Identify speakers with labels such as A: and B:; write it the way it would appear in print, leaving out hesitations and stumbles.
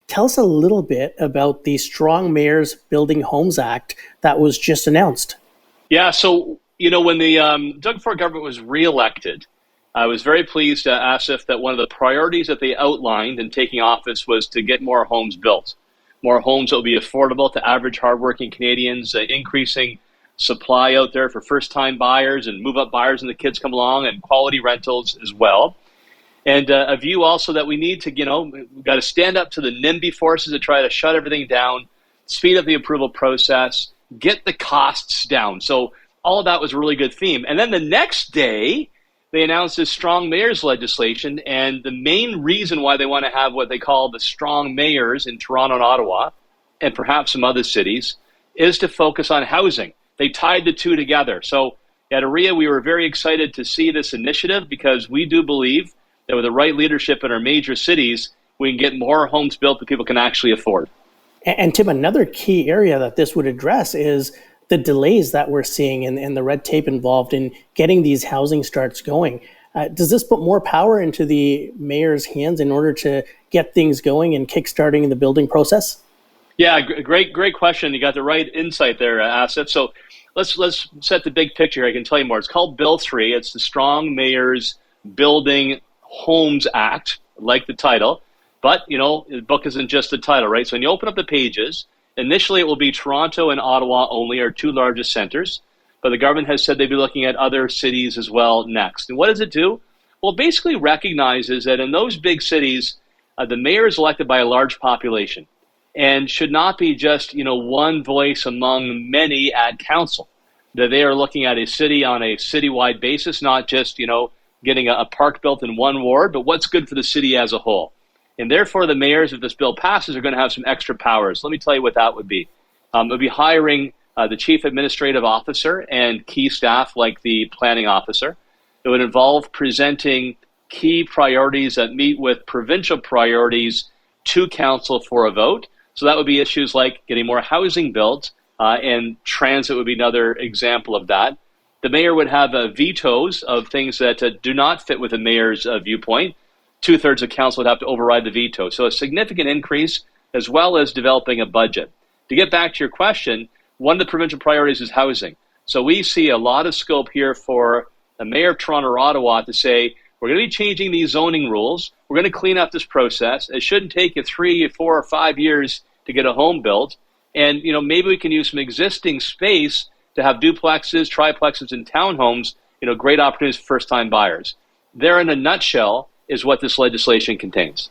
A: Tell us a little bit about the Strong Mayors Building Homes Act that was just announced.
B: Yeah, so, when the Doug Ford government was reelected, I was very pleased, Asif, that one of the priorities that they outlined in taking office was to get more homes built, more homes that will be affordable to average hardworking Canadians, increasing supply out there for first-time buyers and move-up buyers and the kids come along, and quality rentals as well. And a view also that we need to, we've got to stand up to the NIMBY forces to try to shut everything down, speed up the approval process, get the costs down. So all of that was a really good theme. And then the next day, they announced this Strong Mayors legislation, and the main reason why they want to have what they call the Strong Mayors in Toronto and Ottawa, and perhaps some other cities, is to focus on housing. They tied the two together. So at OREA, we were very excited to see this initiative because we do believe that with the right leadership in our major cities, we can get more homes built that people can actually afford.
A: And Tim, another key area that this would address is the delays that we're seeing and the red tape involved in getting these housing starts going. Does this put more power into the mayor's hands in order to get things going and kickstarting the building process?
B: Yeah, great question. You got the right insight there, Asif. So let's set the big picture. I can tell you more. It's called Bill 3. It's the Strong Mayors Building Homes Act, like the title. But, the book isn't just the title, right? So when you open up the pages, initially it will be Toronto and Ottawa only, our two largest centers. But the government has said they'd be looking at other cities as well next. And what does it do? Well, it basically recognizes that in those big cities, the mayor is elected by a large population and should not be just, one voice among many at council. That they are looking at a city on a citywide basis, not just, getting a park built in one ward, but what's good for the city as a whole. And therefore, the mayors, if this bill passes, are going to have some extra powers. Let me tell you what that would be. It would be hiring the chief administrative officer and key staff like the planning officer. It would involve presenting key priorities that meet with provincial priorities to council for a vote. So that would be issues like getting more housing built, and transit would be another example of that. The mayor would have vetoes of things that do not fit with the mayor's viewpoint. 2/3 of council would have to override the veto. So a significant increase, as well as developing a budget. To get back to your question, one of the provincial priorities is housing. So we see a lot of scope here for the mayor of Toronto or Ottawa to say, we're going to be changing these zoning rules. We're going to clean up this process. It shouldn't take you 3, 4, or 5 years to get a home built. And, maybe we can use some existing space to have duplexes, triplexes, and townhomes, great opportunities for first-time buyers. There, in a nutshell, is what this legislation contains.